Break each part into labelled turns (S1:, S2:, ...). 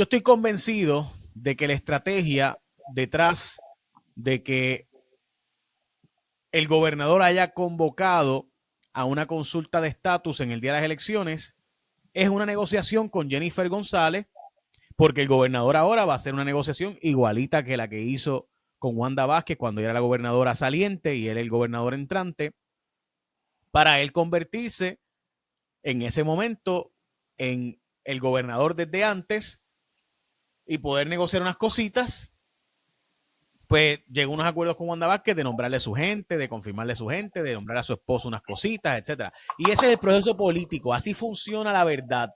S1: Yo estoy convencido de que la estrategia detrás de que el gobernador haya convocado a una consulta de estatus en el día de las elecciones es una negociación con Jennifer González, porque el gobernador ahora va a hacer una negociación igualita que la que hizo con Wanda Vázquez cuando ella era la gobernadora saliente y él el gobernador entrante, para él convertirse en ese momento en el gobernador desde antes y poder negociar unas cositas. Pues llegó a unos acuerdos con Wanda Vázquez de nombrarle a su gente, de confirmarle a su gente, de nombrar a su esposo unas cositas, etcétera. Y ese es el proceso político. Así funciona la verdad.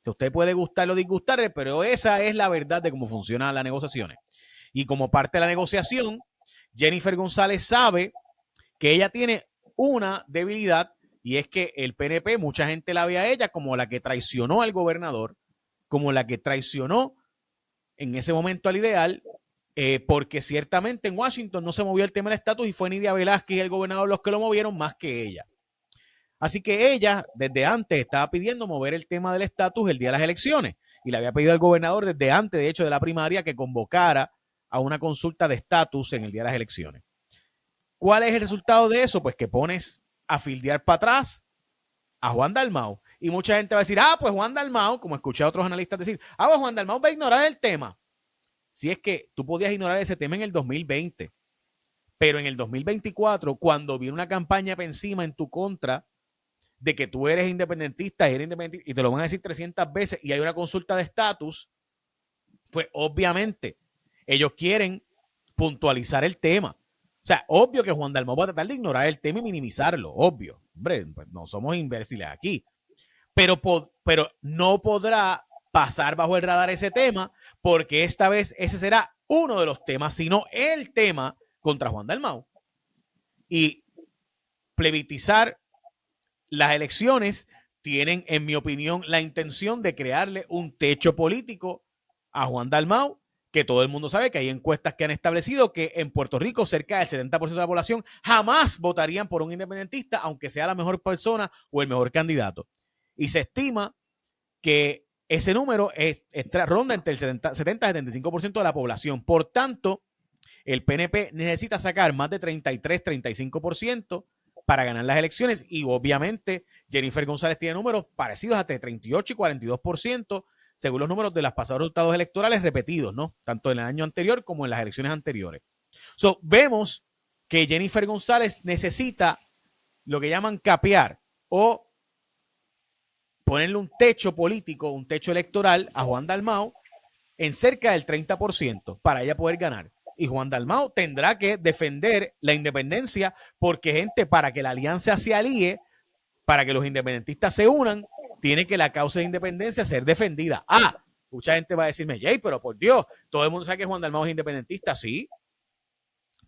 S1: Que usted puede gustarlo o disgustarle, pero esa es la verdad de cómo funcionan las negociaciones. Y como parte de la negociación, Jennifer González sabe que ella tiene una debilidad y es que el PNP, mucha gente la ve a ella como la que traicionó al gobernador, como la que traicionó en ese momento al ideal, porque ciertamente en Washington no se movió el tema del estatus y fue Nidia Velázquez y el gobernador los que lo movieron más que ella. Así que ella desde antes estaba pidiendo mover el tema del estatus el día de las elecciones y le había pedido al gobernador desde antes, de hecho, de la primaria que convocara a una consulta de estatus en el día de las elecciones. ¿Cuál es el resultado de eso? Pues que pones a fildear para atrás a Juan Dalmau. Y mucha gente va a decir, pues Juan Dalmau, como escuché a otros analistas decir, pues Juan Dalmau va a ignorar el tema. Si es que tú podías ignorar ese tema en el 2020, pero en el 2024, cuando viene una campaña encima en tu contra de que tú eres independentista, y te lo van a decir 300 veces y hay una consulta de estatus, pues obviamente ellos quieren puntualizar el tema. O sea, obvio que Juan Dalmau va a tratar de ignorar el tema y minimizarlo, obvio. Hombre, pues no somos imbéciles aquí. Pero no podrá pasar bajo el radar ese tema, porque esta vez ese será uno de los temas, sino el tema contra Juan Dalmau. Y plebiscitar las elecciones tienen, en mi opinión, la intención de crearle un techo político a Juan Dalmau, que todo el mundo sabe que hay encuestas que han establecido que en Puerto Rico cerca del 70% de la población jamás votarían por un independentista, aunque sea la mejor persona o el mejor candidato. Y se estima que ese número ronda entre el 70 y 75% de la población. Por tanto, el PNP necesita sacar más de 33-35% para ganar las elecciones y obviamente Jennifer González tiene números parecidos hasta 38 y 42% según los números de los pasados resultados electorales repetidos, ¿no? Tanto en el año anterior como en las elecciones anteriores. Vemos que Jennifer González necesita lo que llaman capear o ponerle un techo político, un techo electoral a Juan Dalmau en cerca del 30% para ella poder ganar. Y Juan Dalmau tendrá que defender la independencia porque, gente, para que la alianza se alíe, para que los independentistas se unan, tiene que la causa de independencia ser defendida. Mucha gente va a decirme, Jay, pero por Dios, todo el mundo sabe que Juan Dalmau es independentista, sí,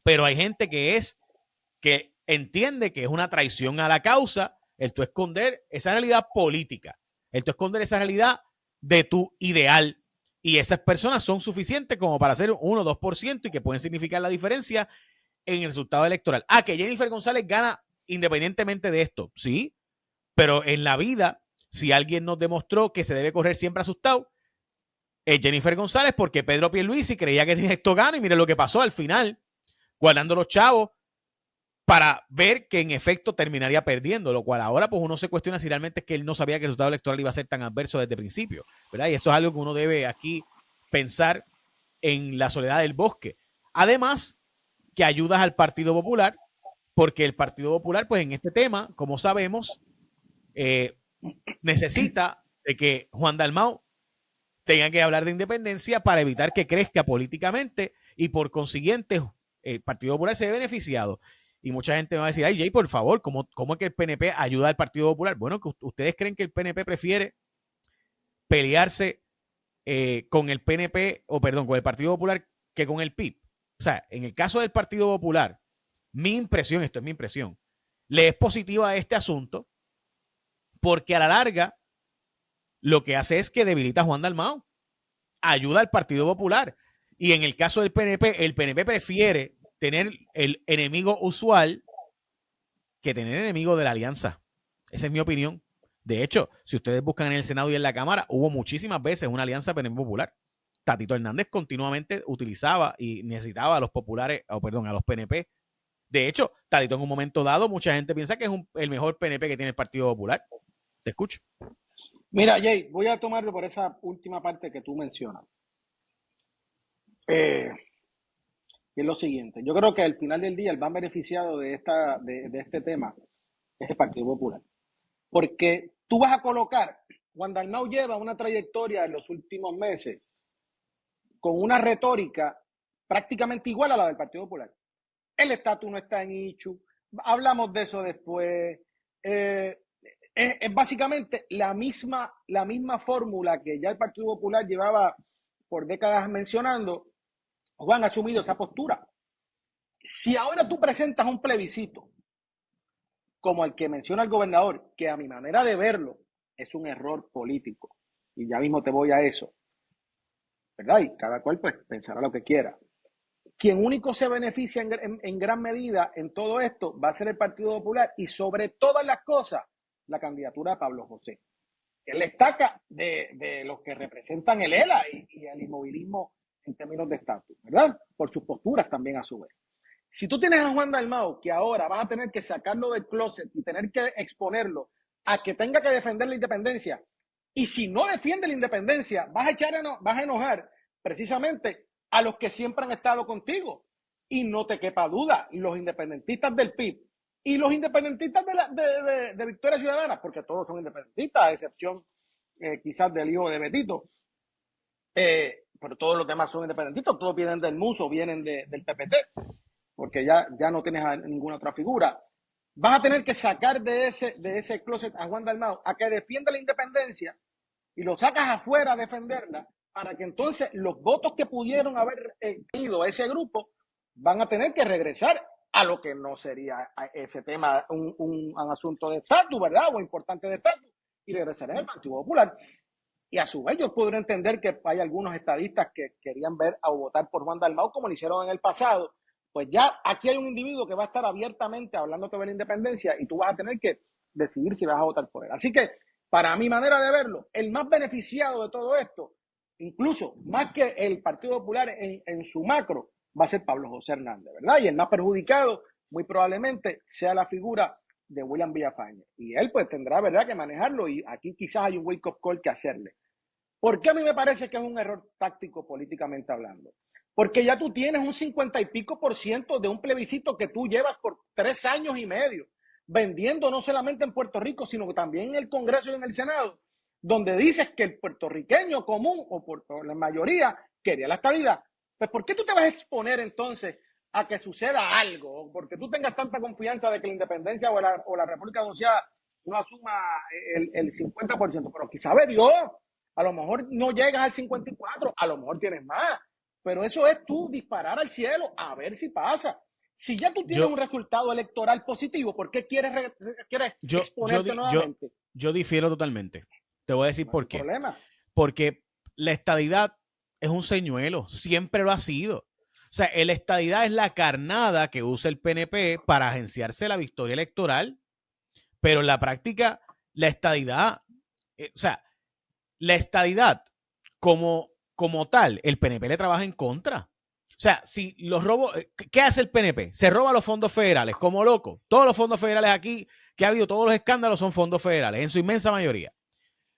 S1: pero hay gente que entiende que es una traición a la causa el tú esconder esa realidad política, el tú esconder esa realidad de tu ideal. Y esas personas son suficientes como para hacer 1 o 2% y que pueden significar la diferencia en el resultado electoral. Que Jennifer González gana independientemente de esto, sí, pero en la vida, si alguien nos demostró que se debe correr siempre asustado, es Jennifer González, porque Pedro Pierluisi creía que tenía esto gano y mire lo que pasó al final, guardando los chavos para ver que en efecto terminaría perdiendo, lo cual ahora pues uno se cuestiona si realmente es que él no sabía que el resultado electoral iba a ser tan adverso desde el principio, ¿verdad? Y eso es algo que uno debe aquí pensar en la soledad del bosque. Además, que ayudas al Partido Popular, porque el Partido Popular, pues en este tema, como sabemos, necesita de que Juan Dalmau tenga que hablar de independencia para evitar que crezca políticamente y por consiguiente el Partido Popular se ve beneficiado. Y mucha gente me va a decir, Jay, por favor, ¿cómo es que el PNP ayuda al Partido Popular? Bueno, que ustedes creen que el PNP prefiere pelearse con el PNP, con el Partido Popular que con el PIB. O sea, en el caso del Partido Popular, esto es mi impresión, le es positiva a este asunto porque a la larga lo que hace es que debilita a Juan Dalmau, ayuda al Partido Popular. Y en el caso del PNP, el PNP prefiere tener el enemigo usual que tener enemigo de la alianza. Esa es mi opinión. De hecho, si ustedes buscan en el Senado y en la Cámara, hubo muchísimas veces una alianza PNP Popular. Tatito Hernández continuamente utilizaba y necesitaba a los populares, a los PNP. De hecho, Tatito en un momento dado, mucha gente piensa que es el mejor PNP que tiene el Partido Popular. Te escucho.
S2: Mira, Jay, voy a tomarlo por esa última parte que tú mencionas. Y es lo siguiente, yo creo que al final del día el más beneficiado de este tema es el Partido Popular. Porque tú vas a colocar, Juan Dalmau lleva una trayectoria en los últimos meses con una retórica prácticamente igual a la del Partido Popular. El estatus no está en Ichu, hablamos de eso después. Es básicamente la misma fórmula que ya el Partido Popular llevaba por décadas mencionando. Juan ha asumido esa postura. Si ahora tú presentas un plebiscito como el que menciona el gobernador, que a mi manera de verlo es un error político, y ya mismo te voy a eso, ¿verdad? Y cada cual pues pensará lo que quiera. Quien único se beneficia en gran medida en todo esto va a ser el Partido Popular y sobre todas las cosas, la candidatura de Pablo José. Él destaca de los que representan el ELA y el inmovilismo en términos de estatus, ¿verdad? Por sus posturas también a su vez. Si tú tienes a Juan Dalmau, que ahora vas a tener que sacarlo del closet y tener que exponerlo a que tenga que defender la independencia, y si no defiende la independencia, vas a enojar precisamente a los que siempre han estado contigo. Y no te quepa duda, los independentistas del PIB y los independentistas de Victoria Ciudadana, porque todos son independentistas, a excepción quizás del hijo de Betito, pero todos los demás son independentistas, todos vienen del MUS o vienen del PPT, porque ya no tienes a ninguna otra figura. Vas a tener que sacar de ese closet a Juan Dalmau a que defienda la independencia y lo sacas afuera a defenderla, para que entonces los votos que pudieron haber ido a ese grupo van a tener que regresar a lo que no sería ese tema un asunto de estatus, ¿verdad? O importante de estatus, y regresar al Partido Popular. Y a su vez yo puedo entender que hay algunos estadistas que querían ver o votar por Juan Dalmau como lo hicieron en el pasado. Pues ya aquí hay un individuo que va a estar abiertamente hablando sobre la independencia y tú vas a tener que decidir si vas a votar por él. Así que, para mi manera de verlo, el más beneficiado de todo esto, incluso más que el Partido Popular en su macro, va a ser Pablo José Hernández, ¿verdad? Y el más perjudicado, muy probablemente, sea la figura de William Villafañe. Y él, pues, tendrá, ¿verdad?, que manejarlo, y aquí quizás hay un wake-up call que hacerle. ¿Por qué a mí me parece que es un error táctico políticamente hablando? Porque ya tú tienes un 50 y pico % de un plebiscito que tú llevas por 3 años y medio, vendiendo no solamente en Puerto Rico, sino también en el Congreso y en el Senado, donde dices que el puertorriqueño común, o por la mayoría, quería la estadidad. Pues, ¿por qué tú te vas a exponer entonces a que suceda algo? Porque tú tengas tanta confianza de que la independencia o la República Asociada no asuma el 50%, pero quizá sabe Dios, a lo mejor no llegas al 54%, a lo mejor tienes más, pero eso es tú disparar al cielo a ver si pasa. Si ya tú tienes un resultado electoral positivo, ¿por qué quieres exponerte nuevamente?
S1: Yo difiero totalmente. Te voy a decir por qué.
S2: Problema.
S1: Porque la estadidad es un señuelo, siempre lo ha sido. O sea, la estadidad es la carnada que usa el PNP para agenciarse la victoria electoral, pero en la práctica, la estadidad, la estadidad como tal, el PNP le trabaja en contra. O sea, si los robos, ¿qué hace el PNP? Se roba los fondos federales, como loco. Todos los fondos federales aquí, que ha habido todos los escándalos, son fondos federales, en su inmensa mayoría.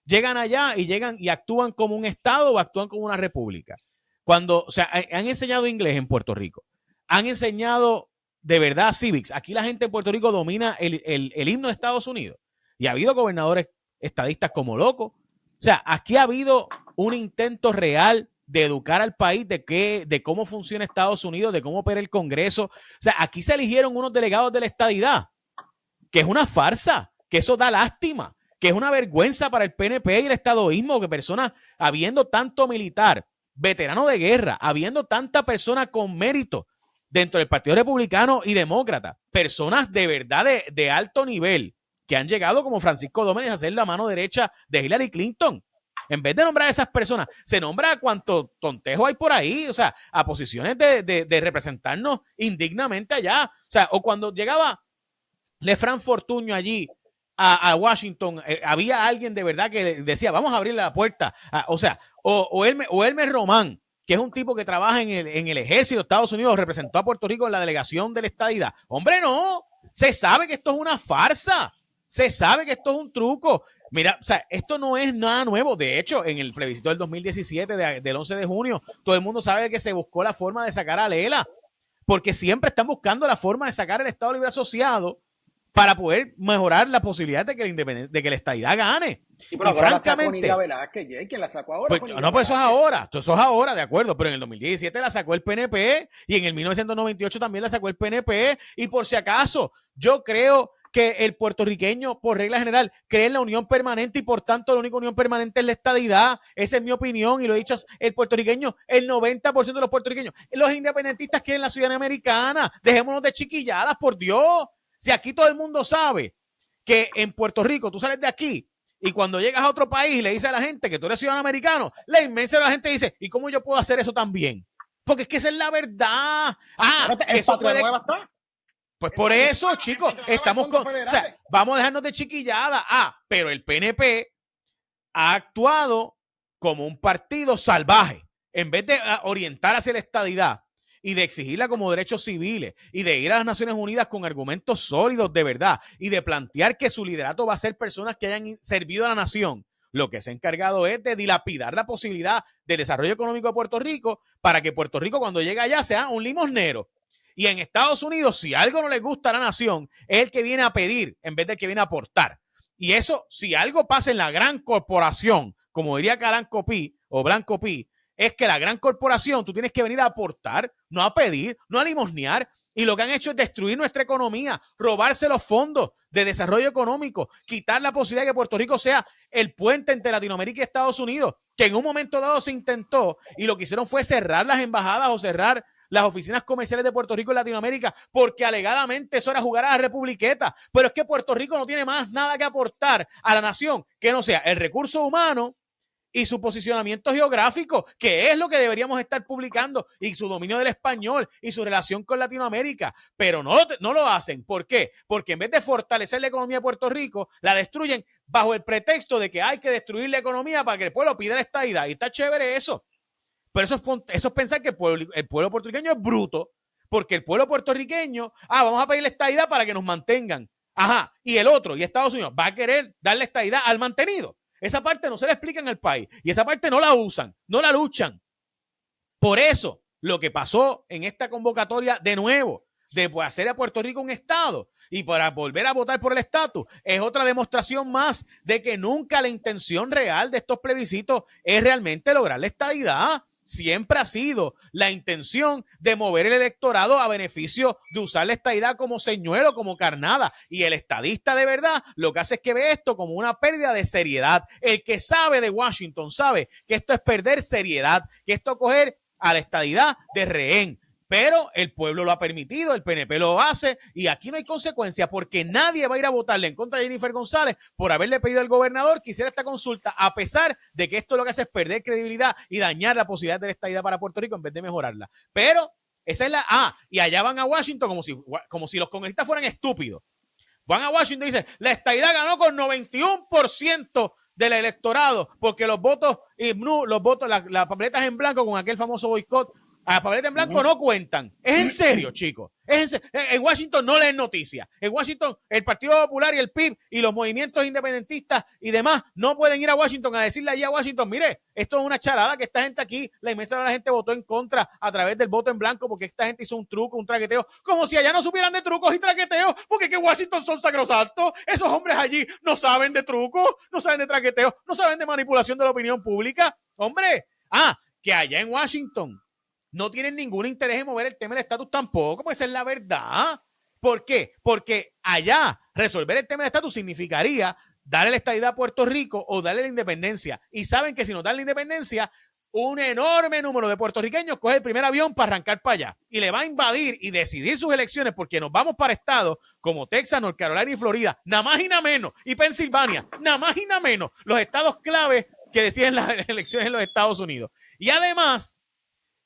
S1: Llegan allá y actúan como un estado o actúan como una república. Cuando, o sea, han enseñado inglés en Puerto Rico. Han enseñado de verdad civics. Aquí la gente en Puerto Rico domina el himno de Estados Unidos. Y ha habido gobernadores estadistas como locos. O sea, aquí ha habido un intento real de educar al país de cómo funciona Estados Unidos, de cómo opera el Congreso. O sea, aquí se eligieron unos delegados de la estadidad, que es una farsa, que eso da lástima, que es una vergüenza para el PNP y el estadoísmo, que personas, habiendo tanto militar, veterano de guerra, habiendo tanta persona con mérito dentro del Partido Republicano y Demócrata, personas de verdad de alto nivel, que han llegado como Francisco Domínguez a ser la mano derecha de Hillary Clinton. En vez de nombrar a esas personas, se nombra a cuánto tontejo hay por ahí, o sea, a posiciones de representarnos indignamente allá. O sea, o cuando llegaba Lefranc Fortuño allí a Washington, había alguien de verdad que decía, vamos a abrirle la puerta. O sea, o Elmer Román, que es un tipo que trabaja en el ejército de Estados Unidos, representó a Puerto Rico en la delegación de la estadidad. Hombre, no, se sabe que esto es una farsa, se sabe que esto es un truco. Mira, o sea, esto no es nada nuevo. De hecho, en el plebiscito del 2017, del 11 de junio, todo el mundo sabe que se buscó la forma de sacar a Lela, porque siempre están buscando la forma de sacar el Estado Libre Asociado para poder mejorar la posibilidad de que la estadidad gane.
S2: Y francamente, ¿quién la sacó ahora?
S1: Pues, no, pues eso es ahora, de acuerdo, pero en el 2017 la sacó el PNP y en el 1998 también la sacó el PNP, y por si acaso, yo creo que el puertorriqueño, por regla general, cree en la unión permanente y por tanto la única unión permanente es la estadidad. Esa es mi opinión y lo he dicho, el puertorriqueño, el 90% de los puertorriqueños, los independentistas quieren la ciudadanía americana. Dejémonos de chiquilladas, por Dios. Si aquí todo el mundo sabe que en Puerto Rico tú sales de aquí y cuando llegas a otro país y le dices a la gente que tú eres ciudadano americano, la inmensa de la gente dice, ¿y cómo yo puedo hacer eso también? Porque es que esa es la verdad. Eso puede... Pues por eso, chicos, estamos con... O sea, vamos a dejarnos de chiquillada. Pero el PNP ha actuado como un partido salvaje. En vez de orientar hacia la estadidad y de exigirla como derechos civiles y de ir a las Naciones Unidas con argumentos sólidos de verdad y de plantear que su liderato va a ser personas que hayan servido a la nación, lo que se ha encargado es de dilapidar la posibilidad del desarrollo económico de Puerto Rico para que Puerto Rico cuando llegue allá sea un limosnero. Y en Estados Unidos, si algo no le gusta a la nación, es el que viene a pedir en vez del que viene a aportar. Y eso, si algo pasa en la gran corporación, como diría Caranco Pi o Blanco Pi, es que la gran corporación tú tienes que venir a aportar, no a pedir, no a limosnear. Y lo que han hecho es destruir nuestra economía, robarse los fondos de desarrollo económico, quitar la posibilidad de que Puerto Rico sea el puente entre Latinoamérica y Estados Unidos, que en un momento dado se intentó y lo que hicieron fue cerrar las embajadas o cerrar las oficinas comerciales de Puerto Rico en Latinoamérica, porque alegadamente eso era jugar a la republiqueta. Pero es que Puerto Rico no tiene más nada que aportar a la nación que no sea el recurso humano y su posicionamiento geográfico, que es lo que deberíamos estar publicando, y su dominio del español y su relación con Latinoamérica, pero no lo hacen. ¿Por qué? Porque en vez de fortalecer la economía de Puerto Rico, la destruyen bajo el pretexto de que hay que destruir la economía para que el pueblo pida la estadidad, y está chévere eso. Pero eso es pensar que el pueblo puertorriqueño es bruto, porque el pueblo puertorriqueño, vamos a pedirle estadidad para que nos mantengan. Y el otro, y Estados Unidos, va a querer darle estadidad al mantenido. Esa parte no se le explica en el país y esa parte no la usan, no la luchan. Por eso, lo que pasó en esta convocatoria de nuevo, de hacer a Puerto Rico un estado y para volver a votar por el estatus, es otra demostración más de que nunca la intención real de estos plebiscitos es realmente lograr la estadidad. Siempre ha sido la intención de mover el electorado a beneficio de usar la estadidad como señuelo, como carnada. Y el estadista de verdad lo que hace es que ve esto como una pérdida de seriedad. El que sabe de Washington sabe que esto es perder seriedad, que esto es coger a la estadidad de rehén. Pero el pueblo lo ha permitido, el PNP lo hace y aquí no hay consecuencia porque nadie va a ir a votarle en contra de Jennifer González por haberle pedido al gobernador que hiciera esta consulta, a pesar de que esto lo que hace es perder credibilidad y dañar la posibilidad de la estadidad para Puerto Rico en vez de mejorarla. Pero esa es y allá van a Washington como si los congresistas fueran estúpidos. Van a Washington y dicen, la estadidad ganó con 91% del electorado porque los votos, las papeletas en blanco con aquel famoso boicot, a la papeleta en blanco no cuentan. Es en serio, chicos. En Washington no leen noticias. En Washington, el Partido Popular y el PIB y los movimientos independentistas y demás no pueden ir a Washington a decirle allí a Washington, mire, esto es una charada que esta gente aquí, la inmensa de la gente votó en contra a través del voto en blanco porque esta gente hizo un truco, un traqueteo, como si allá no supieran de trucos y traqueteos, porque que Washington son sacrosantos. Esos hombres allí no saben de trucos, no saben de traqueteos, no saben de manipulación de la opinión pública. Hombre, que allá en Washington no tienen ningún interés en mover el tema del estatus tampoco, pues esa es la verdad. ¿Por qué? Porque allá resolver el tema del estatus significaría darle la estadidad a Puerto Rico o darle la independencia. Y saben que si nos dan la independencia, un enorme número de puertorriqueños coge el primer avión para arrancar para allá y le va a invadir y decidir sus elecciones porque nos vamos para estados como Texas, North Carolina y Florida, nada más y nada menos, y Pensilvania, nada más y nada menos, los estados clave que deciden las elecciones en los Estados Unidos. Y además,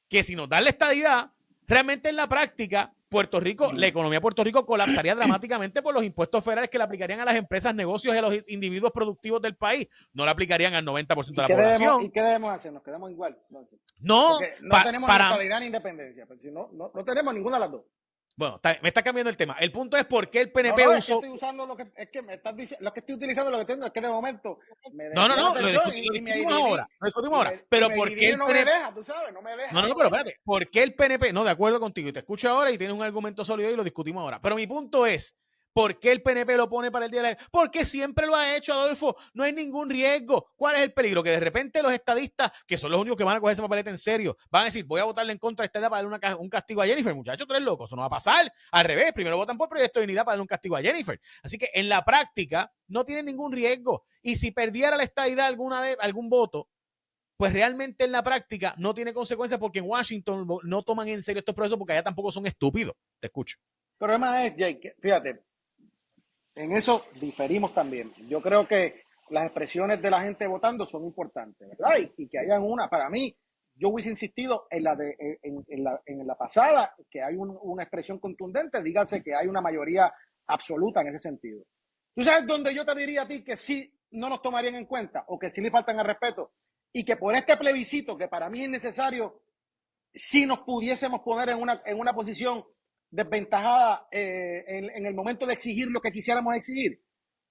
S1: que si nos dan la estadidad, realmente en la práctica Puerto Rico, la economía de Puerto Rico colapsaría dramáticamente por los impuestos federales que le aplicarían a las empresas, negocios y a los individuos productivos del país. No le aplicarían al 90% de la población.
S2: ¿Y qué debemos hacer? ¿Nos quedamos igual?
S1: No,
S2: porque no tenemos ni estabilidad ni independencia. Pero si no tenemos ninguna de las dos.
S1: Bueno, me está cambiando el tema. El punto es por qué el PNP
S2: usó...
S1: Es que
S2: estoy usando lo que me estás diciendo, lo que estoy utilizando, lo que tengo es que de momento
S1: lo discutimos ahora. Pero ¿por qué el PNP?
S2: No me deja, tú sabes, no me deja.
S1: No, pero espérate. ¿Por qué el PNP? No, de acuerdo contigo. Y te escucho ahora y tienes un argumento sólido y lo discutimos ahora. Pero mi punto es, ¿por qué el PNP lo pone para el día de la... Porque siempre lo ha hecho, Adolfo. No hay ningún riesgo. ¿Cuál es el peligro? Que de repente los estadistas, que son los únicos que van a coger ese papelete en serio, van a decir, voy a votarle en contra de esta idea para darle un castigo a Jennifer. Muchachos, tú eres loco. Eso no va a pasar. Al revés, primero votan por Proyecto de Dignidad para darle un castigo a Jennifer. Así que en la práctica no tienen ningún riesgo. Y si perdiera la estadidad algún voto, pues realmente en la práctica no tiene consecuencias porque en Washington no toman en serio estos procesos porque allá tampoco son estúpidos. Te escucho.
S2: El problema es, Jake, fíjate, en eso diferimos también. Yo creo que las expresiones de la gente votando son importantes, ¿verdad? Y que hayan una, para mí, yo hubiese insistido en la pasada, que hay una expresión contundente, dígase que hay una mayoría absoluta en ese sentido. ¿Tú sabes dónde yo te diría a ti que sí no nos tomarían en cuenta o que sí le faltan al respeto? Y que por este plebiscito, que para mí es necesario, si nos pudiésemos poner en una posición desventajada en el momento de exigir lo que quisiéramos exigir,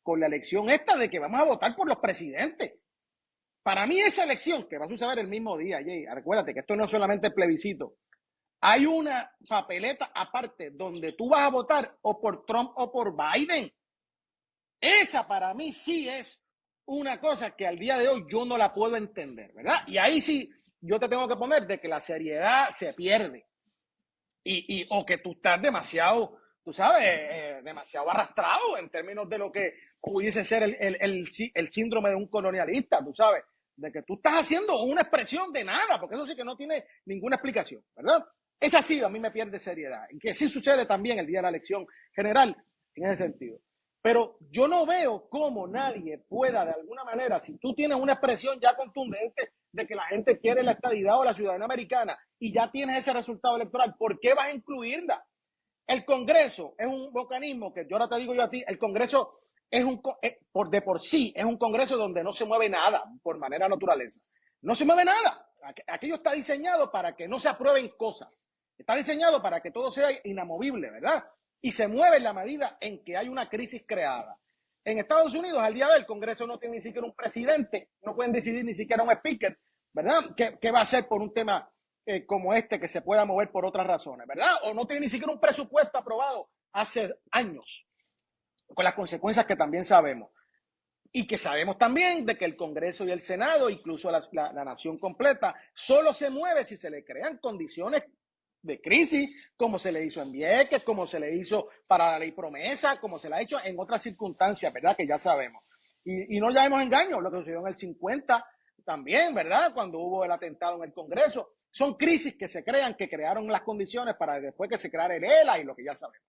S2: con la elección esta de que vamos a votar por los presidentes. Para mí esa elección, que va a suceder el mismo día, Jay, recuérdate que esto no es solamente el plebiscito, hay una papeleta aparte donde tú vas a votar o por Trump o por Biden. Esa para mí sí es una cosa que al día de hoy yo no la puedo entender, ¿verdad? Y ahí sí yo te tengo que poner de que la seriedad se pierde. O que tú estás demasiado, tú sabes, demasiado arrastrado en términos de lo que pudiese ser el síndrome de un colonialista, tú sabes, de que tú estás haciendo una expresión de nada, porque eso sí que no tiene ninguna explicación, ¿verdad? Esa sí a mí me pierde seriedad, y que sí sucede también el día de la elección general en ese sentido. Pero yo no veo cómo nadie pueda, de alguna manera, si tú tienes una expresión ya contundente de que la gente quiere la estadidad o la ciudadanía americana y ya tienes ese resultado electoral, ¿por qué vas a incluirla? El Congreso es un mecanismo que yo ahora te digo yo a ti, el Congreso es por sí es un Congreso donde no se mueve nada por manera naturaleza. No se mueve nada. Aquello está diseñado para que no se aprueben cosas. Está diseñado para que todo sea inamovible, ¿verdad? Y se mueve en la medida en que hay una crisis creada. En Estados Unidos, al día de hoy, el Congreso no tiene ni siquiera un presidente, no pueden decidir ni siquiera un speaker, ¿verdad? ¿Qué va a hacer por un tema como este que se pueda mover por otras razones, ¿verdad? O no tiene ni siquiera un presupuesto aprobado hace años, con las consecuencias que también sabemos. Y que sabemos también de que el Congreso y el Senado, incluso la nación completa, solo se mueve si se le crean condiciones de crisis, como se le hizo en Vieques, como se le hizo para la ley promesa, como se le ha hecho en otras circunstancias, ¿verdad? Que ya sabemos. Y no llamemos engaño, lo que sucedió en el 50 también, ¿verdad? Cuando hubo el atentado en el Congreso. Son crisis que se crean, que crearon las condiciones para después que se creara el ELA y lo que ya sabemos.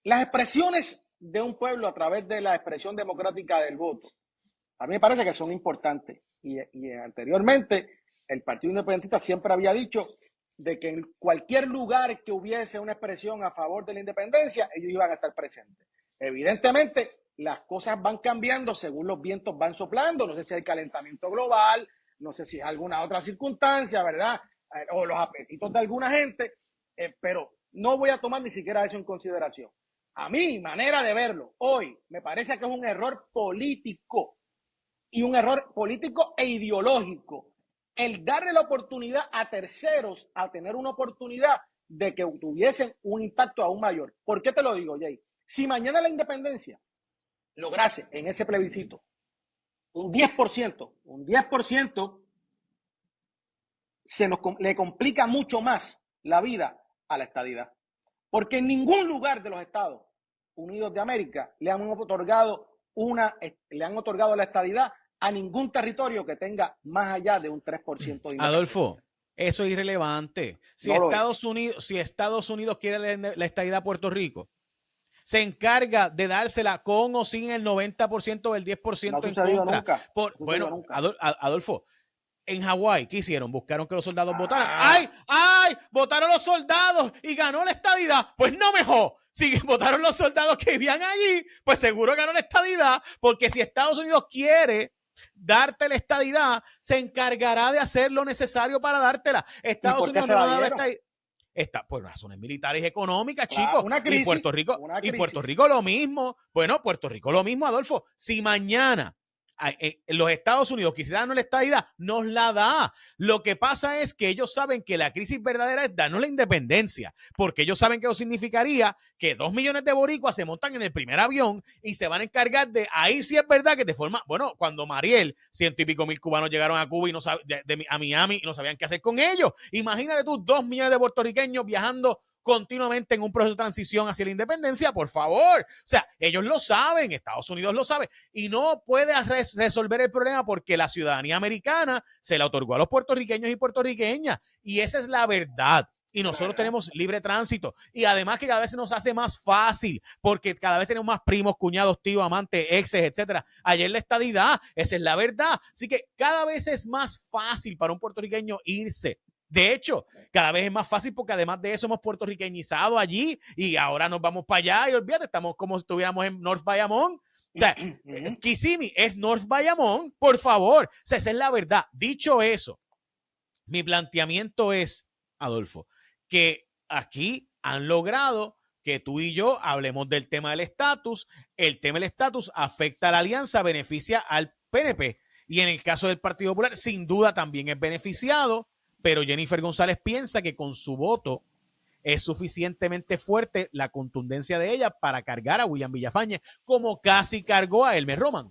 S2: Las expresiones de un pueblo a través de la expresión democrática del voto, a mí me parece que son importantes. Y anteriormente, el Partido Independentista siempre había dicho de que en cualquier lugar que hubiese una expresión a favor de la independencia, ellos iban a estar presentes. Evidentemente, las cosas van cambiando según los vientos van soplando, no sé si hay calentamiento global, no sé si es alguna otra circunstancia, ¿verdad? O los apetitos de alguna gente, pero no voy a tomar ni siquiera eso en consideración. A mí, manera de verlo, hoy me parece que es un error político y un error político e ideológico el darle la oportunidad a terceros a tener una oportunidad de que tuviesen un impacto aún mayor. ¿Por qué te lo digo, Jay? Si mañana la independencia lograse en ese plebiscito un 10% le complica mucho más la vida a la estadidad. Porque en ningún lugar de los Estados Unidos de América le han otorgado la estadidad a ningún territorio que tenga más allá de un 3% de
S1: Adolfo, eso es irrelevante. Si, no Estados Unidos quiere la estadidad a Puerto Rico, se encarga de dársela con o sin el 90% o el 10% en contra.
S2: Nunca.
S1: Bueno, nunca. Adolfo, En Hawái, ¿qué hicieron? Buscaron que los soldados votaran. ¡Ay! ¡Ay! Votaron los soldados y ganó la estadidad. Pues no mejor. Si votaron los soldados que vivían allí, pues seguro ganó la estadidad, porque si Estados Unidos quiere darte la estadidad, se encargará de hacer lo necesario para dártela. Estados Unidos no va a dar la estadidad. Está por razones militares y económicas, chicos.
S2: Una crisis,
S1: y Puerto Rico lo mismo. Bueno, Puerto Rico lo mismo, Adolfo. Si mañana los Estados Unidos quisieran darnos la estadidad, nos la da. Lo que pasa es que ellos saben que la crisis verdadera es darnos la independencia, porque ellos saben que eso significaría que 2 millones de boricuas se montan en el primer avión y se van a encargar de, ahí sí es verdad que te forma, bueno, cuando Mariel, 100 y pico mil cubanos llegaron a Cuba y no a Miami y no sabían qué hacer con ellos. Imagínate tú, 2 millones de puertorriqueños viajando continuamente en un proceso de transición hacia la independencia, por favor. O sea, ellos lo saben, Estados Unidos lo sabe, y no puede resolver el problema porque la ciudadanía americana se la otorgó a los puertorriqueños y puertorriqueñas, y esa es la verdad. Y nosotros tenemos libre tránsito. Y además que cada vez se nos hace más fácil, porque cada vez tenemos más primos, cuñados, tíos, amantes, exes, etcétera. Ayer la estadidad, esa es la verdad. Así que cada vez es más fácil para un puertorriqueño irse. De hecho, cada vez es más fácil porque además de eso hemos puertorriqueñizado allí y ahora nos vamos para allá y olvídate, estamos como si estuviéramos en North Bayamón. O sea, Kissimmee es North Bayamón, por favor. O sea, esa es la verdad. Dicho eso, mi planteamiento es, Adolfo, que aquí han logrado que tú y yo hablemos del tema del estatus. El tema del estatus afecta a la alianza, beneficia al PNP. Y en el caso del Partido Popular, sin duda también es beneficiado. Pero Jennifer González piensa que con su voto es suficientemente fuerte la contundencia de ella para cargar a William Villafañe, como casi cargó a Elmer Roman,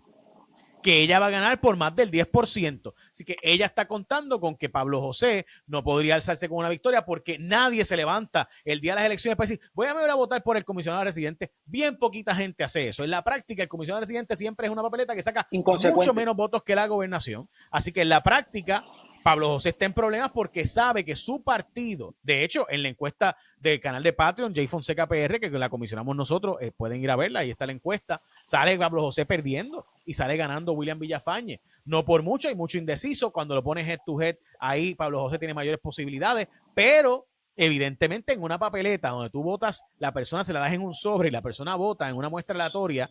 S1: que ella va a ganar por más del 10%. Así que ella está contando con que Pablo José no podría alzarse con una victoria porque nadie se levanta el día de las elecciones para decir, voy a votar por el comisionado residente. Bien poquita gente hace eso. En la práctica, el comisionado residente siempre es una papeleta que saca mucho menos votos que la gobernación. Así que en la práctica, Pablo José está en problemas porque sabe que su partido, de hecho, en la encuesta del canal de Patreon, Jay Fonseca PR, que la comisionamos nosotros, pueden ir a verla, ahí está la encuesta, sale Pablo José perdiendo y sale ganando William Villafañe. No por mucho, hay mucho indeciso. Cuando lo pones head to head, ahí Pablo José tiene mayores posibilidades, pero evidentemente en una papeleta donde tú votas, la persona se la das en un sobre y la persona vota en una muestra aleatoria,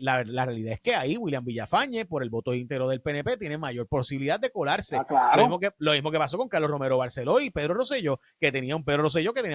S1: la realidad es que ahí William Villafañe, por el voto íntegro del PNP, tiene mayor posibilidad de colarse.
S2: Claro.
S1: Lo mismo que pasó con Carlos Romero Barceló y Pedro Rosselló, que tenía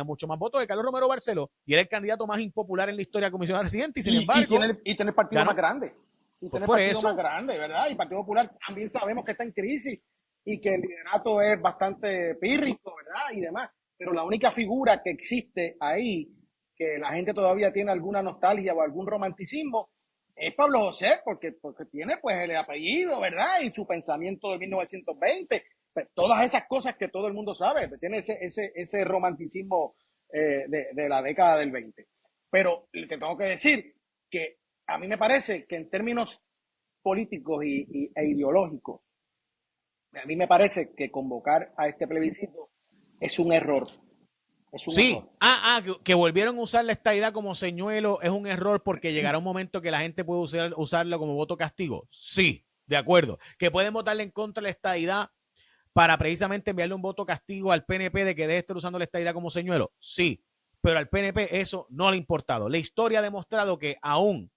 S1: mucho más votos que Carlos Romero Barceló y era el candidato más impopular en la historia de comisionado residente y sin embargo...
S2: Y tiene el partido más grande. Y
S1: pues
S2: tiene el partido más grande, ¿verdad? Y el Partido Popular también sabemos que está en crisis y que el liderato es bastante pírrico, ¿verdad? Y demás. Pero la única figura que existe ahí, que la gente todavía tiene alguna nostalgia o algún romanticismo, es Pablo José, porque tiene pues el apellido, ¿verdad? Y su pensamiento de 1920, pues, todas esas cosas que todo el mundo sabe, pues, tiene ese romanticismo de la década del 20. Pero te tengo que decir que a mí me parece que en términos políticos e ideológicos, a mí me parece que convocar a este plebiscito es un error.
S1: Sí, que volvieron a usar la estadidad como señuelo es un error porque llegará un momento que la gente puede usarlo como voto castigo. Sí, de acuerdo. Que pueden votarle en contra de la estadidad para precisamente enviarle un voto castigo al PNP de que deje de estar usando la estadidad como señuelo. Sí, pero al PNP eso no le ha importado. La historia ha demostrado que aún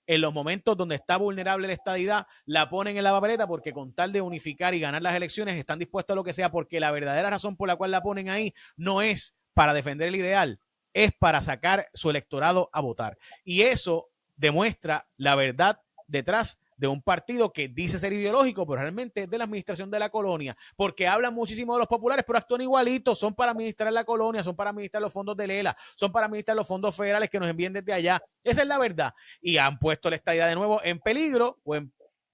S1: en los momentos donde está vulnerable la estadidad, la ponen en la papeleta porque con tal de unificar y ganar las elecciones están dispuestos a lo que sea, porque la verdadera razón por la cual la ponen ahí no es para defender el ideal, es para sacar su electorado a votar. Y eso demuestra la verdad detrás de un partido que dice ser ideológico, pero realmente es de la administración de la colonia, porque hablan muchísimo de los populares, pero actúan igualitos, son para administrar la colonia, son para administrar los fondos de Lela, son para administrar los fondos federales que nos envíen desde allá. Esa es la verdad. Y han puesto la estadidad de nuevo en peligro, o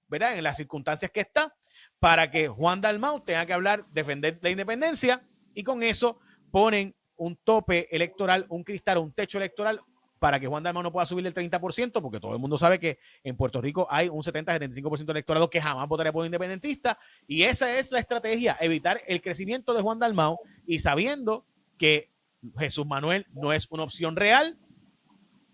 S1: ¿verdad? En las circunstancias que está, para que Juan Dalmau tenga que hablar, defender la independencia, y con eso ponen un tope electoral, un cristal, un techo electoral, para que Juan Dalmau no pueda subir el 30%, porque todo el mundo sabe que en Puerto Rico hay un 70-75% de electorado que jamás votaría por un independentista, y esa es la estrategia, evitar el crecimiento de Juan Dalmau, y sabiendo que Jesús Manuel no es una opción real,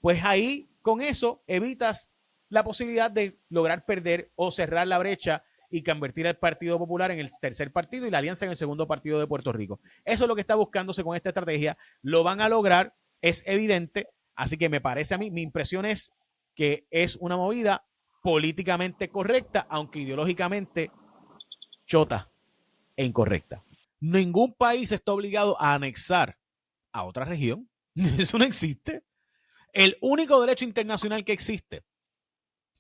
S1: pues ahí con eso evitas la posibilidad de lograr perder o cerrar la brecha y convertir al Partido Popular en el tercer partido y la alianza en el segundo partido de Puerto Rico. Eso es lo que está buscándose con esta estrategia. Lo van a lograr, es evidente. Así que me parece a mí, mi impresión es que es una movida políticamente correcta, aunque ideológicamente chota e incorrecta. Ningún país está obligado a anexar a otra región. Eso no existe. El único derecho internacional que existe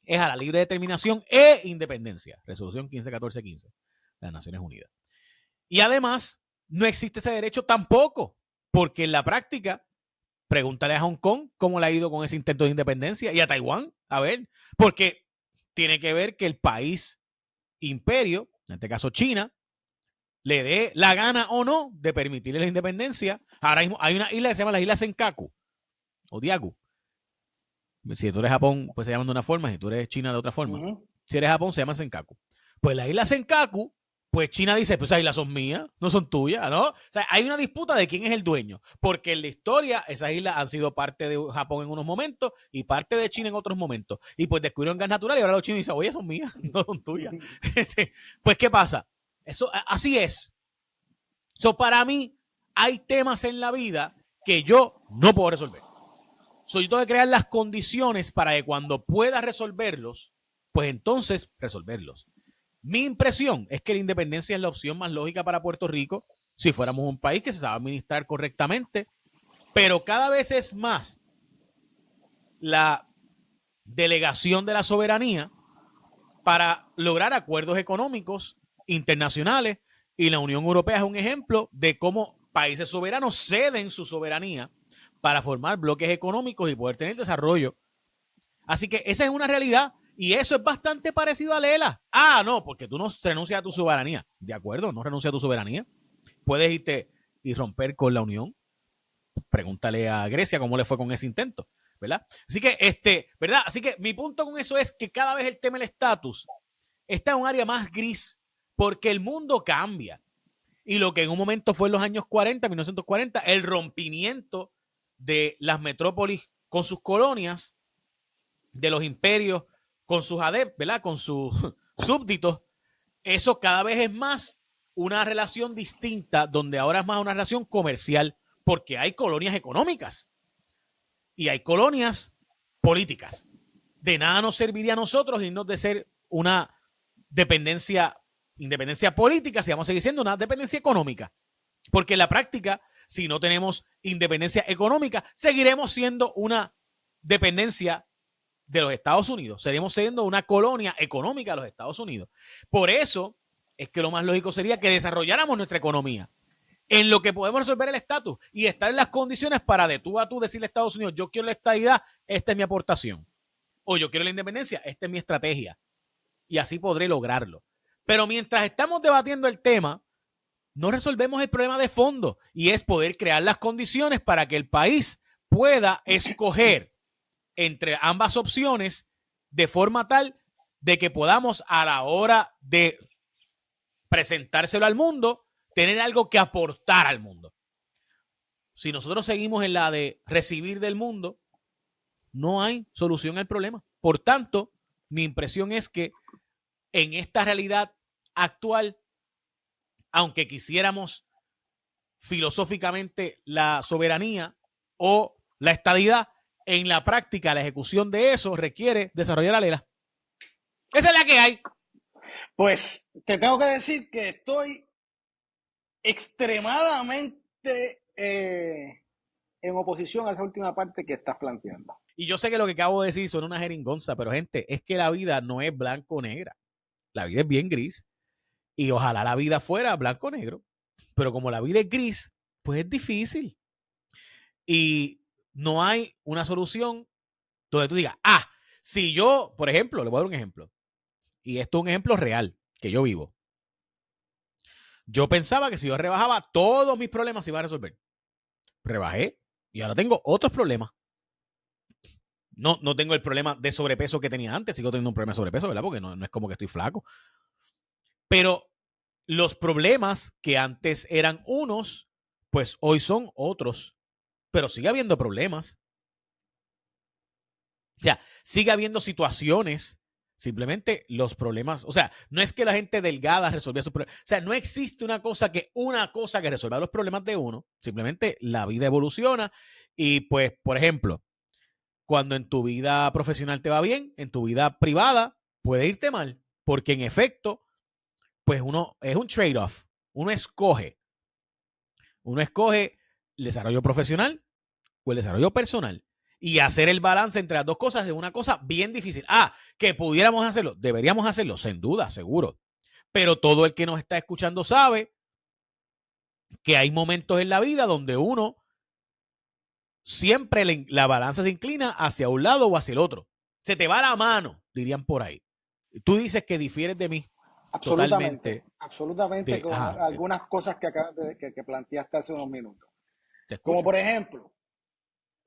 S1: es a la libre determinación e independencia. Resolución 151415 de las Naciones Unidas. Y además, no existe ese derecho tampoco, porque en la práctica, pregúntale a Hong Kong cómo le ha ido con ese intento de independencia y a Taiwán, a ver, porque tiene que ver que el país imperio, en este caso China, le dé la gana o no de permitirle la independencia. Ahora mismo hay una isla que se llama la isla Senkaku o Diaku. Si tú eres Japón, pues se llaman de una forma, si tú eres China de otra forma. Si eres Japón, se llama Senkaku. Pues la isla Senkaku, pues China dice, pues esas islas son mías, no son tuyas, ¿no? O sea, hay una disputa de quién es el dueño, porque en la historia esas islas han sido parte de Japón en unos momentos y parte de China en otros momentos. Y pues descubrieron gas natural y ahora los chinos dicen, oye, son mías, no son tuyas. Pues, ¿qué pasa? Eso, así es. Para mí, hay temas en la vida que yo no puedo resolver. Yo tengo que crear las condiciones para que cuando pueda resolverlos, pues entonces resolverlos. Mi impresión es que la independencia es la opción más lógica para Puerto Rico si fuéramos un país que se sabe administrar correctamente, pero cada vez es más la delegación de la soberanía para lograr acuerdos económicos internacionales, y la Unión Europea es un ejemplo de cómo países soberanos ceden su soberanía para formar bloques económicos y poder tener desarrollo. Así que esa es una realidad y eso es bastante parecido a Lela. Ah, no, porque tú no renuncias a tu soberanía. De acuerdo, no renuncias a tu soberanía. Puedes irte y romper con la Unión. Pregúntale a Grecia cómo le fue con ese intento, ¿verdad? Así que, ¿verdad? Así que mi punto con eso es que cada vez el tema del estatus está en un área más gris porque el mundo cambia. Y lo que en un momento fue en los años 40, 1940, el rompimiento de las metrópolis con sus colonias, de los imperios con sus adeptos, ¿verdad? Con sus súbditos, eso cada vez es más una relación distinta, donde ahora es más una relación comercial, porque hay colonias económicas y hay colonias políticas. De nada nos serviría a nosotros irnos de ser una independencia política, si vamos a seguir siendo una dependencia económica. Porque en la práctica, si no tenemos independencia económica, seguiremos siendo una dependencia de los Estados Unidos. Seguiremos siendo una colonia económica de los Estados Unidos. Por eso es que lo más lógico sería que desarrolláramos nuestra economía en lo que podemos resolver el estatus y estar en las condiciones para de tú a tú decirle a Estados Unidos, yo quiero la estadidad, esta es mi aportación. O yo quiero la independencia, esta es mi estrategia. Y así podré lograrlo. Pero mientras estamos debatiendo el tema, no resolvemos el problema de fondo y es poder crear las condiciones para que el país pueda escoger entre ambas opciones de forma tal de que podamos a la hora de presentárselo al mundo, tener algo que aportar al mundo. Si nosotros seguimos en la de recibir del mundo, no hay solución al problema. Por tanto, mi impresión es que en esta realidad actual, aunque quisiéramos filosóficamente la soberanía o la estadidad, en la práctica la ejecución de eso requiere desarrollar la Lela. Esa es la que hay.
S2: Pues te tengo que decir que estoy extremadamente en oposición a esa última parte que estás planteando.
S1: Y yo sé que lo que acabo de decir suena una jeringonza, pero gente, es que la vida no es blanco o negra. La vida es bien gris. Y ojalá la vida fuera blanco o negro. Pero como la vida es gris, pues es difícil. Y no hay una solución donde tú digas, si yo, por ejemplo, le voy a dar un ejemplo. Y esto es un ejemplo real que yo vivo. Yo pensaba que si yo rebajaba, todos mis problemas se iban a resolver. Rebajé y ahora tengo otros problemas. No tengo el problema de sobrepeso que tenía antes. Sigo teniendo un problema de sobrepeso, ¿verdad? Porque no es como que estoy flaco. Pero los problemas que antes eran unos, pues hoy son otros. Pero sigue habiendo problemas. O sea, sigue habiendo situaciones Simplemente los problemas, o sea, no es que la gente delgada resolvía sus problemas, o sea, no existe una cosa que resuelva los problemas de uno, simplemente la vida evoluciona y pues, por ejemplo, cuando en tu vida profesional te va bien, en tu vida privada puede irte mal, porque en efecto, pues uno es un trade-off, uno escoge el desarrollo profesional o el desarrollo personal y hacer el balance entre las dos cosas de una cosa bien difícil. Que pudiéramos hacerlo, deberíamos hacerlo, sin duda, seguro. Pero todo el que nos está escuchando sabe que hay momentos en la vida donde uno siempre la balanza se inclina hacia un lado o hacia el otro. Se te va la mano, dirían por ahí. Tú dices que difieres de mí
S2: Absolutamente,
S1: totalmente.
S2: absolutamente con algunas cosas que acabas que planteaste hace unos minutos. Como por ejemplo,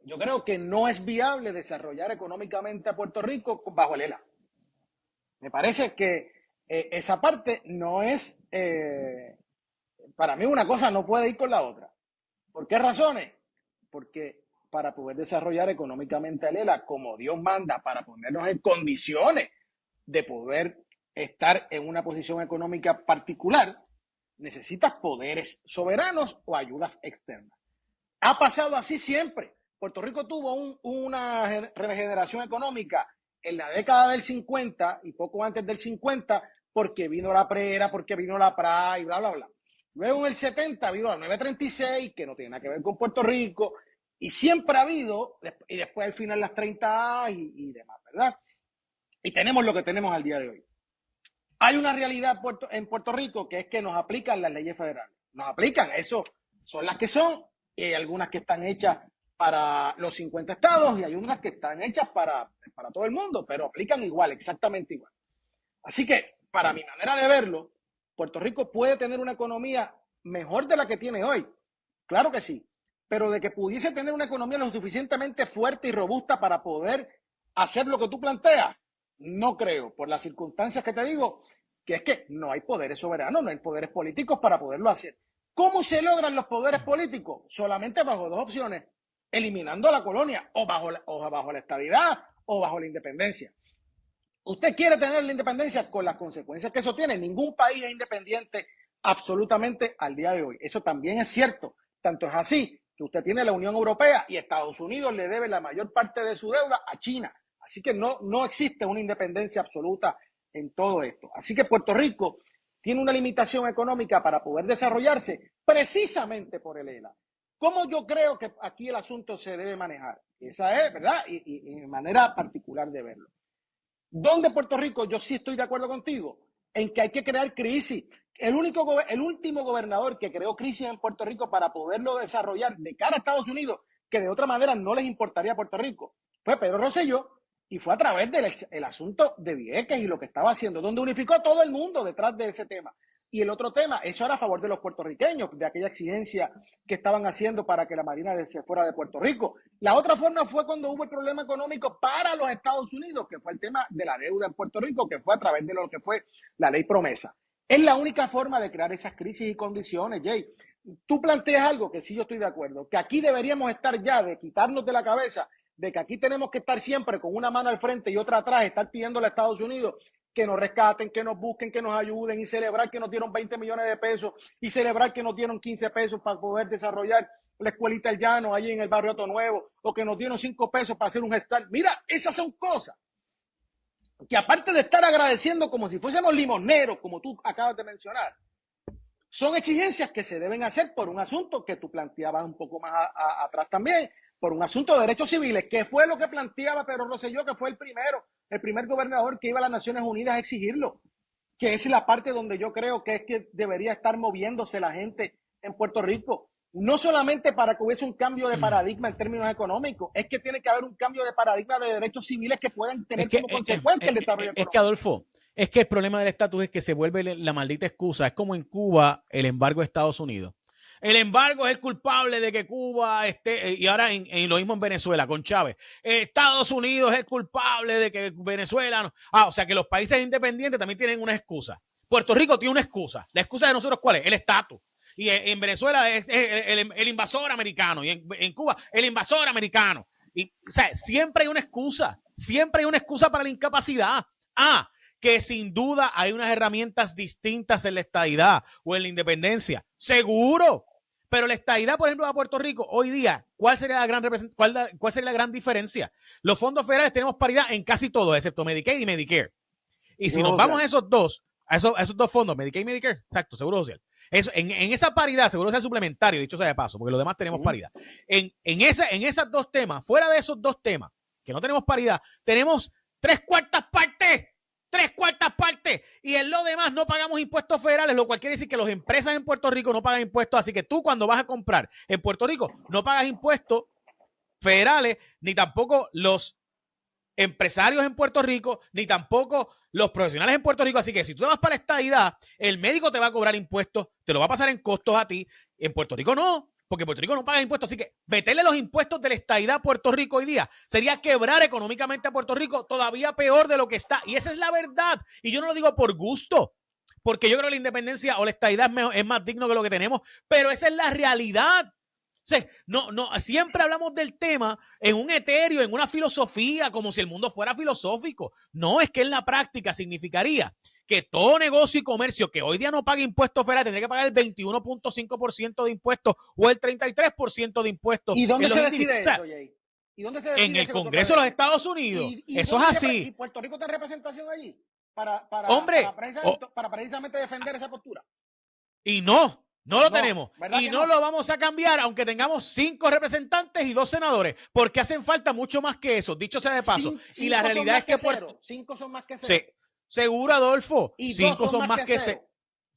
S2: yo creo que no es viable desarrollar económicamente a Puerto Rico bajo el ELA. Me parece que esa parte no es, para mí una cosa no puede ir con la otra. ¿Por qué razones? Porque para poder desarrollar económicamente el ELA como Dios manda, para ponernos en condiciones de poder estar en una posición económica particular, necesitas poderes soberanos o ayudas externas. Ha pasado así siempre. Puerto Rico tuvo una regeneración económica en la década del 50 y poco antes del 50 porque vino la PRERA, porque vino la PRA y bla, bla, bla. Luego en el 70 vino la 936, que no tiene nada que ver con Puerto Rico, y siempre ha habido, y después al final las 30A y demás, ¿verdad? Y tenemos lo que tenemos al día de hoy. Hay una realidad en Puerto Rico que es que nos aplican las leyes federales. Nos aplican, eso son las que son, y hay algunas que están hechas para los 50 estados y hay unas que están hechas para todo el mundo, pero aplican igual, exactamente igual. Así que, para mi manera de verlo, Puerto Rico puede tener una economía mejor de la que tiene hoy. Claro que sí, pero de que pudiese tener una economía lo suficientemente fuerte y robusta para poder hacer lo que tú planteas, no creo, por las circunstancias que te digo, que es que no hay poderes soberanos, no hay poderes políticos para poderlo hacer. ¿Cómo se logran los poderes políticos? Solamente bajo dos opciones: eliminando la colonia o bajo la estabilidad o bajo la independencia. Usted quiere tener la independencia con las consecuencias que eso tiene. Ningún país es independiente absolutamente al día de hoy. Eso también es cierto. Tanto es así que usted tiene la Unión Europea y Estados Unidos le debe la mayor parte de su deuda a China. Así que no existe una independencia absoluta en todo esto. Así que Puerto Rico tiene una limitación económica para poder desarrollarse precisamente por el ELA. ¿Cómo yo creo que aquí el asunto se debe manejar? Esa es, ¿verdad? Y manera particular de verlo. ¿Dónde Puerto Rico? Yo sí estoy de acuerdo contigo en que hay que crear crisis. El último gobernador que creó crisis en Puerto Rico para poderlo desarrollar de cara a Estados Unidos, que de otra manera no les importaría a Puerto Rico, fue Pedro Rosselló, y fue a través del asunto de Vieques y lo que estaba haciendo, donde unificó a todo el mundo detrás de ese tema. Y el otro tema, eso era a favor de los puertorriqueños, de aquella exigencia que estaban haciendo para que la Marina se fuera de Puerto Rico. La otra forma fue cuando hubo el problema económico para los Estados Unidos, que fue el tema de la deuda en Puerto Rico, que fue a través de lo que fue la ley promesa. Es la única forma de crear esas crisis y condiciones, Jay. Tú planteas algo que sí yo estoy de acuerdo, que aquí deberíamos estar ya, de quitarnos de la cabeza, de que aquí tenemos que estar siempre con una mano al frente y otra atrás, estar pidiéndole a Estados Unidos que nos rescaten, que nos busquen, que nos ayuden y celebrar que nos dieron 20 millones de pesos y celebrar que nos dieron 15 pesos para poder desarrollar la escuelita El Llano allí en el barrio Otto Nuevo, o que nos dieron 5 pesos para hacer un gestal. Mira, esas son cosas que, aparte de estar agradeciendo como si fuésemos limoneros, como tú acabas de mencionar, son exigencias que se deben hacer por un asunto que tú planteabas un poco más atrás también, por un asunto de derechos civiles, que fue lo que planteaba Pedro Rosselló, que fue el primer gobernador que iba a las Naciones Unidas a exigirlo, que es la parte donde yo creo que es que debería estar moviéndose la gente en Puerto Rico. No solamente para que hubiese un cambio de paradigma en términos económicos, es que tiene que haber un cambio de paradigma de derechos civiles que puedan tener como consecuencia el desarrollo económico.
S1: Es que, Adolfo, es que el problema del estatus es que se vuelve la maldita excusa. Es como en Cuba el embargo de Estados Unidos. El embargo es el culpable de que Cuba esté, y ahora en lo mismo en Venezuela con Chávez. Estados Unidos es el culpable de que Venezuela no. O sea que los países independientes también tienen una excusa. Puerto Rico tiene una excusa. ¿La excusa de nosotros cuál es? El estatus. Y en Venezuela es el invasor americano. Y en Cuba, el invasor americano. Y, o sea, siempre hay una excusa. Siempre hay una excusa para la incapacidad. Que sin duda hay unas herramientas distintas en la estadidad o en la independencia. Seguro. Pero la estadidad, por ejemplo, a Puerto Rico, hoy día, ¿cuál sería la gran diferencia? Los fondos federales tenemos paridad en casi todo, excepto Medicaid y Medicare. Y si nos vamos a esos dos fondos, Medicaid y Medicare, exacto, Seguro Social. En esa paridad, Seguro Social suplementario, dicho sea de paso, porque los demás tenemos paridad. En esos dos temas, fuera de esos dos temas, que no tenemos paridad, tenemos 3/4 partes. Y en lo demás no pagamos impuestos federales, lo cual quiere decir que las empresas en Puerto Rico no pagan impuestos. Así que tú, cuando vas a comprar en Puerto Rico, no pagas impuestos federales, ni tampoco los empresarios en Puerto Rico, ni tampoco los profesionales en Puerto Rico. Así que si tú te vas para la estadidad, el médico te va a cobrar impuestos, te lo va a pasar en costos a ti. En Puerto Rico no, porque Puerto Rico no paga impuestos. Así que meterle los impuestos de la estadidad a Puerto Rico hoy día sería quebrar económicamente a Puerto Rico todavía peor de lo que está. Y esa es la verdad. Y yo no lo digo por gusto, porque yo creo que la independencia o la estadidad es más digno que lo que tenemos, pero esa es la realidad. O sea, siempre hablamos del tema en un etéreo, en una filosofía, como si el mundo fuera filosófico. No, es que en la práctica significaría que todo negocio y comercio que hoy día no paga impuestos federales tendría que pagar el 21.5% de impuestos o el 33% de impuestos.
S2: ¿Y dónde se decide eso, Jay?
S1: ¿Y dónde se decide? En el Congreso de los Estados Unidos. Eso es así.
S2: ¿Y Puerto Rico tiene representación allí? Para precisamente defender esa postura.
S1: Y no lo tenemos. Y no lo vamos a cambiar, aunque tengamos 5 representantes y 2 senadores, porque hacen falta mucho más que eso, dicho sea de paso. Y la realidad es que
S2: 5 son más que 0.
S1: Seguro, Adolfo.
S2: Y
S1: 5 son más que 0.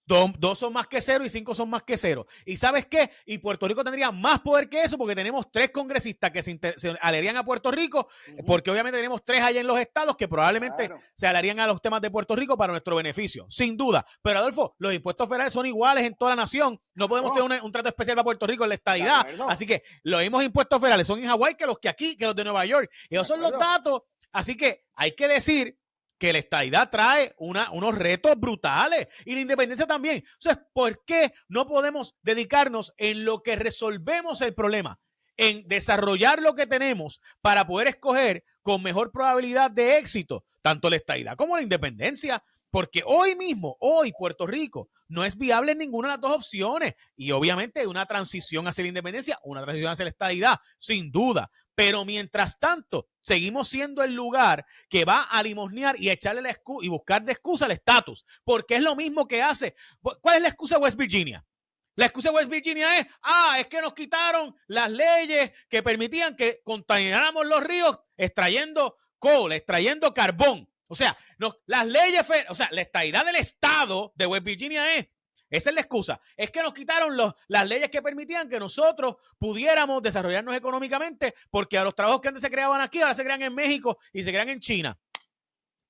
S1: 2 son más que 0 y 5 son más que 0. ¿Y sabes qué? Y Puerto Rico tendría más poder que eso, porque tenemos 3 congresistas que se aliarían a Puerto Rico, porque obviamente tenemos 3 allá en los estados que probablemente se aliarían a los temas de Puerto Rico para nuestro beneficio, sin duda. Pero Adolfo, los impuestos federales son iguales en toda la nación. No podemos tener un trato especial para Puerto Rico en la estadidad. Así que los mismos impuestos federales son en Hawái que los de Nueva York. Y esos son los datos. Así que hay que decir que la estadidad trae unos retos brutales y la independencia también. Entonces, ¿por qué no podemos dedicarnos en lo que resolvemos el problema? En desarrollar lo que tenemos para poder escoger con mejor probabilidad de éxito, tanto la estadidad como la independencia. Porque hoy Puerto Rico no es viable en ninguna de las dos opciones. Y obviamente una transición hacia la independencia, una transición hacia la estadidad, sin duda. Pero mientras tanto, seguimos siendo el lugar que va a limosnear y echarle la excusa y buscar de excusa el estatus. Porque es lo mismo que hace. ¿Cuál es la excusa de West Virginia? La excusa de West Virginia es que nos quitaron las leyes que permitían que contamináramos los ríos extrayendo coal, extrayendo carbón. O sea, las leyes, la estadidad del estado de West Virginia esa es la excusa. Es que nos quitaron las leyes que permitían que nosotros pudiéramos desarrollarnos económicamente, porque a los trabajos que antes se creaban aquí, ahora se crean en México y se crean en China.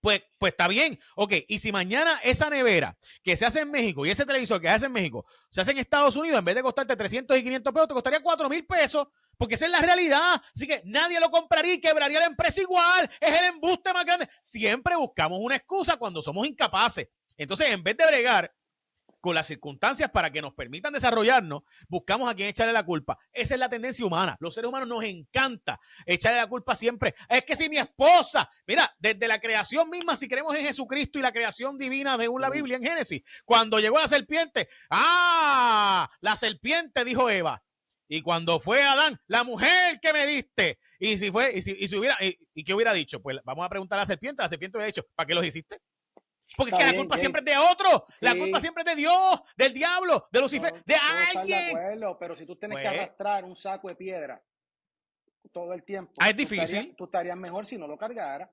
S1: Pues está bien. Ok, y si mañana esa nevera que se hace en México y ese televisor que se hace en México se hace en Estados Unidos, en vez de costarte 300 y 500 pesos, te costaría 4,000 pesos, porque esa es la realidad. Así que nadie lo compraría y quebraría la empresa igual. Es el embuste más grande. Siempre buscamos una excusa cuando somos incapaces. Entonces, en vez de bregar con las circunstancias para que nos permitan desarrollarnos, buscamos a quien echarle la culpa. Esa es la tendencia humana. Los seres humanos nos encanta echarle la culpa siempre. Es que si mi esposa, mira, desde la creación misma, si creemos en Jesucristo y la creación divina según la Biblia en Génesis, cuando llegó la serpiente, la serpiente, dijo Eva. Y cuando fue Adán, la mujer que me diste. Y si fue, y qué hubiera dicho, pues vamos a preguntar a la serpiente hubiera dicho, ¿para qué los hiciste? Porque es que la culpa siempre es de otro, la culpa siempre es de Dios, del diablo, de Lucifer, de alguien.
S2: De acuerdo, pero si tú tienes que arrastrar un saco de piedra todo el tiempo,
S1: es difícil.
S2: Tú estarías mejor si no lo cargaras.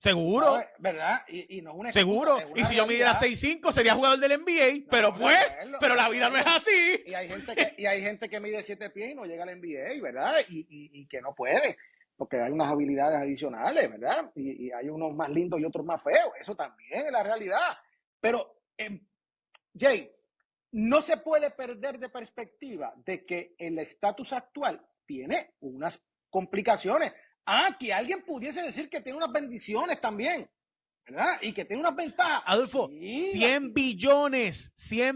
S1: Seguro.
S2: ¿Verdad? Y no es una
S1: seguro. Y si yo midiera 6'5", sería jugador del NBA, pero la vida no es así.
S2: Y hay gente que mide 7 pies y no llega al NBA, ¿verdad? Y que no puede, porque hay unas habilidades adicionales, ¿verdad? Y hay unos más lindos y otros más feos. Eso también es la realidad. Pero, Jay, no se puede perder de perspectiva de que el estatus actual tiene unas complicaciones. Que alguien pudiese decir que tiene unas bendiciones también, ¿verdad? Y que tiene unas ventajas.
S1: Adolfo, sí, 100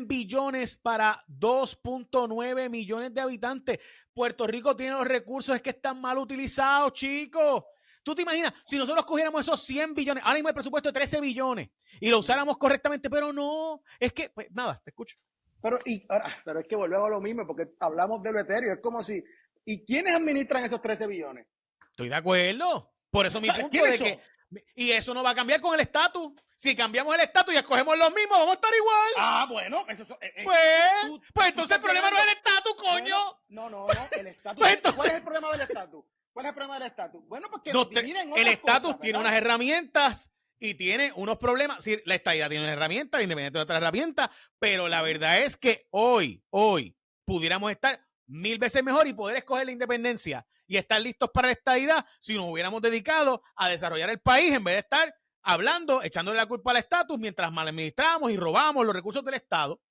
S1: billones para 2.9 millones de habitantes. Puerto Rico tiene los recursos, es que están mal utilizados, chicos. tú te imaginas, si nosotros cogiéramos esos 100 billones, ahora mismo el presupuesto de 13 billones, y lo usáramos correctamente, pero no, es que, pues, nada, te escucho.
S2: Pero es que volvemos a lo mismo, porque hablamos de lo etéreo, es como si, ¿y quiénes administran esos 13 billones?
S1: Estoy de acuerdo. Por eso mi punto de que, y eso no va a cambiar con el estatus. Si cambiamos el estatus y escogemos los mismos, vamos a estar igual.
S2: Bueno,
S1: pues entonces el problema no es el estatus, coño.
S2: Bueno, no, el estatus.
S1: Pues entonces,
S2: ¿cuál es el problema del estatus? ¿Cuál es el problema del estatus? Bueno, porque
S1: el estatus tiene unas herramientas y tiene unos problemas. Sí, la estadidad tiene una herramienta, la independencia tiene otra herramienta, pero la verdad es que hoy pudiéramos estar 1000 veces mejor y poder escoger la independencia y estar listos para la estadidad si nos hubiéramos dedicado a desarrollar el país en vez de estar hablando, echándole la culpa al estatus mientras mal administramos y robamos los recursos del Estado.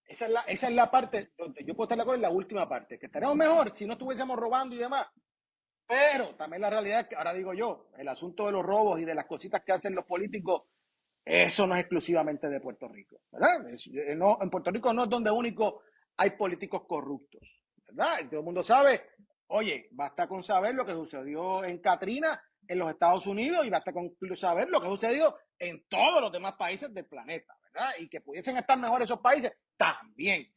S2: Esa es la parte donde yo puedo estar de acuerdo en la última parte, que estaríamos mejor si no estuviésemos robando y demás. Pero también la realidad es que, ahora digo yo, el asunto de los robos y de las cositas que hacen los políticos, eso no es exclusivamente de Puerto Rico, ¿verdad? En Puerto Rico no es donde único hay políticos corruptos, ¿verdad? Y todo el mundo sabe, oye, basta con saber lo que sucedió en Katrina en los Estados Unidos y basta con saber lo que ha sucedido en todos los demás países del planeta, ¿verdad? Y que pudiesen estar mejor esos países también.